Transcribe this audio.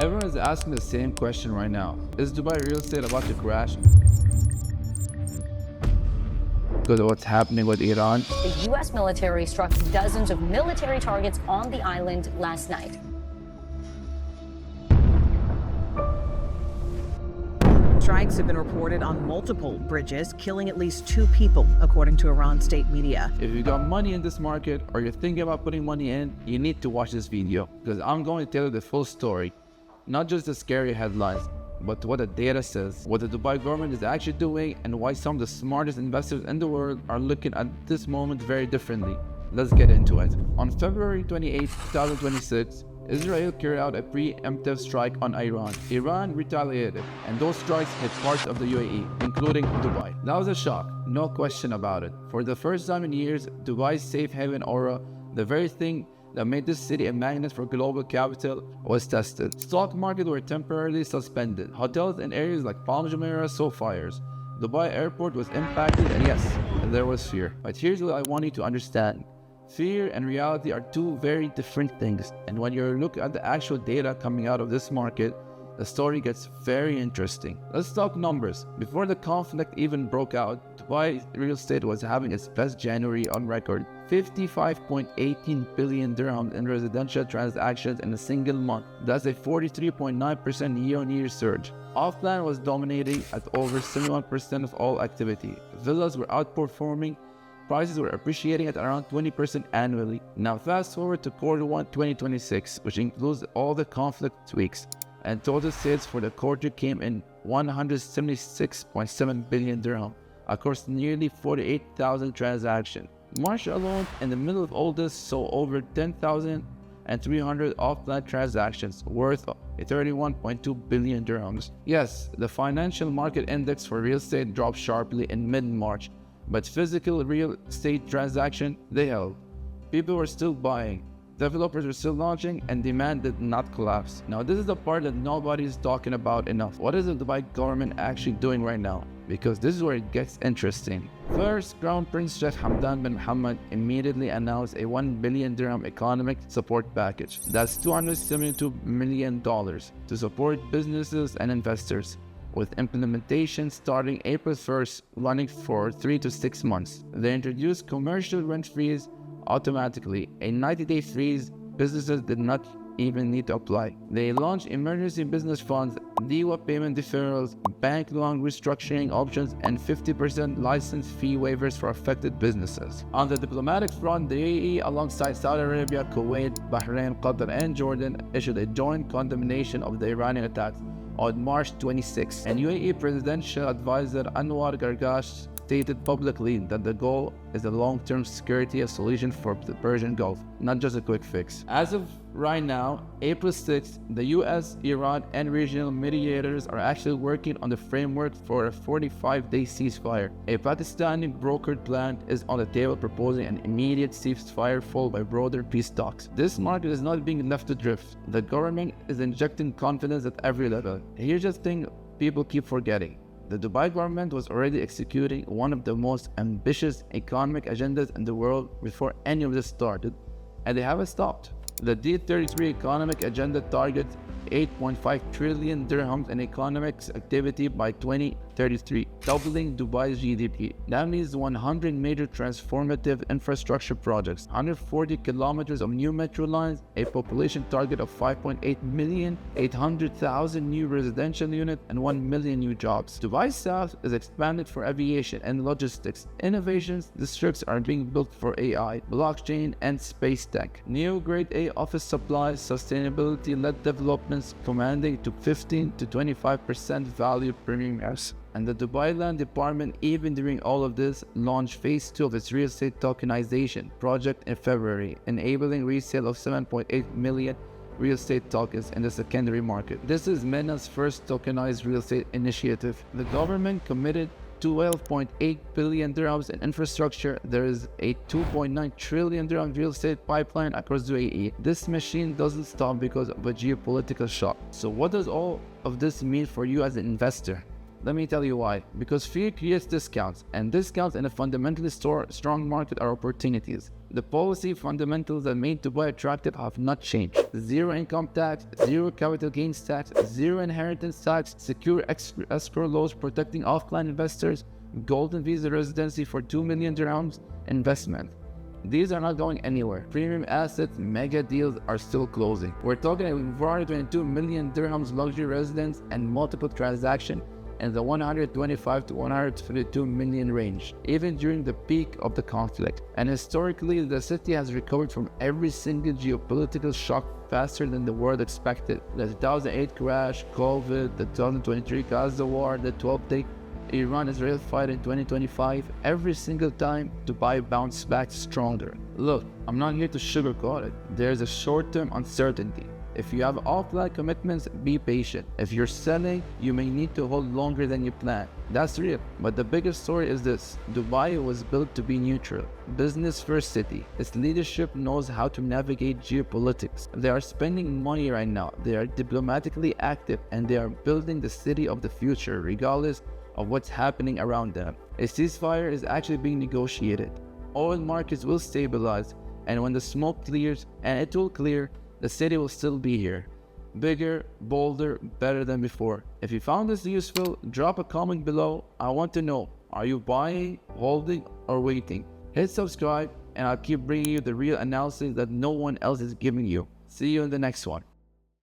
Everyone is asking the same question right now. Is Dubai real estate about to crash? Because of what's happening with Iran? The U.S. military struck dozens of military targets on the island last night. Strikes have been reported on multiple bridges, killing at least 2 people, according to Iran state media. If you got money in this market or you're thinking about putting money in, you need to watch this video because I'm going to tell you the full story. Not just the scary headlines, but what the data says, what the Dubai government is actually doing, and why some of the smartest investors in the world are looking at this moment very differently. Let's get into it. On February 28, 2026, Israel carried out a preemptive strike on Iran. Iran retaliated, and those strikes hit parts of the UAE, including Dubai. That was a shock, no question about it. For the first time in years, Dubai's safe haven aura, the very thing that made this city a magnet for global capital, was tested. Stock markets were temporarily suspended. Hotels in areas like Palm Jumeirah saw fires. Dubai airport was impacted, and yes, there was fear. But here's what I want you to understand. Fear and reality are two very different things, and when you look at the actual data coming out of this market, the story gets very interesting. Let's talk numbers. Before the conflict even broke out, Dubai real estate was having its best January on record. 55.18 billion dirhams in residential transactions in a single month. That's a 43.9% year-on-year surge. Off-plan was dominating at over 71% of all activity. Villas were outperforming. Prices were appreciating at around 20% annually. Now fast forward to Q1 2026, which includes all the conflict weeks, and total sales for the quarter came in 176.7 billion dirham across nearly 48,000 transactions. March alone, in the middle of all this, saw over 10,300 off-plan transactions worth 31.2 billion dirhams. Yes, the financial market index for real estate dropped sharply in mid-March, but physical real estate transactions, they held. People were still buying, developers were still launching, and demand did not collapse. Now this is the part that nobody is talking about enough. What is the Dubai government actually doing right now? Because this is where it gets interesting. First, Crown Prince Sheikh Hamdan bin Mohammed immediately announced a 1 billion dirham economic support package. That's $272 million to support businesses and investors, with implementation starting April 1st, running for 3 to 6 months. They introduced commercial rent freeze automatically, a 90-day freeze. Businesses did not even need to apply. They launched emergency business funds, Dh1 payment deferrals, bank loan restructuring options, and 50% license fee waivers for affected businesses. On the diplomatic front, the UAE, alongside Saudi Arabia, Kuwait, Bahrain, Qatar, and Jordan, issued a joint condemnation of the Iranian attacks on March 26, and UAE Presidential Advisor Anwar Gargash stated publicly that the goal is a long-term security solution for the Persian Gulf, not just a quick fix. As of right now, April 6th, the US, Iran, and regional mediators are actually working on the framework for a 45-day ceasefire. A Pakistani brokered plan is on the table proposing an immediate ceasefire followed by broader peace talks. This market is not being left to drift. The government is injecting confidence at every level. Here's the thing people keep forgetting. The Dubai government was already executing one of the most ambitious economic agendas in the world before any of this started, and they haven't stopped. The D33 Economic Agenda targets 8.5 trillion dirhams in economic activity by 2033, doubling Dubai's GDP. That means 100 major transformative infrastructure projects, 140 kilometers of new metro lines, a population target of 5.8 million, 800,000 new residential units, and 1 million new jobs. Dubai South is expanded for aviation and logistics. Innovations districts are being built for AI, blockchain, and space tech. New Grade A office supplies, sustainability-led developments commanding to 15 to 25% value premiums. And the Dubai Land Department, even during all of this, launched phase 2 of its real estate tokenization project in February, enabling resale of 7.8 million real estate tokens in the secondary market. This is MENA's first tokenized real estate initiative. The government committed 12.8 billion dirhams in infrastructure. There is a 2.9 trillion dirham real estate pipeline across the UAE. This machine doesn't stop because of a geopolitical shock. So what does all of this mean for you as an investor? Let me tell you why. Because fear creates discounts, and discounts in a fundamentally strong market are opportunities. The policy fundamentals that made Dubai attractive have not changed. Zero income tax, zero capital gains tax, zero inheritance tax, secure escrow laws protecting offline investors, golden visa residency for 2 million dirhams investment. These are not going anywhere. Premium assets, mega deals are still closing. We're talking about 422 million dirhams luxury residence and multiple transactions in the 125 to 152 million range, even during the peak of the conflict. And historically, the city has recovered from every single geopolitical shock faster than the world expected. The 2008 crash, COVID, the 2023 Gaza war, the 12-day Iran-Israel fight in 2025, every single time Dubai bounced back stronger. Look, I'm not here to sugarcoat it. There's a short-term uncertainty. If you have offline commitments, be patient. If you're selling, you may need to hold longer than you planned. That's real. But the biggest story is this: Dubai was built to be neutral. Business first city. Its leadership knows how to navigate geopolitics. They are spending money right now. They are diplomatically active and they are building the city of the future, regardless of what's happening around them. A ceasefire is actually being negotiated. Oil markets will stabilize, and when the smoke clears, and it will clear, the city will still be here. Bigger, bolder, better than before. If you found this useful, drop a comment below. I want to know, are you buying, holding, or waiting? Hit subscribe, and I'll keep bringing you the real analysis that no one else is giving you. See you in the next one.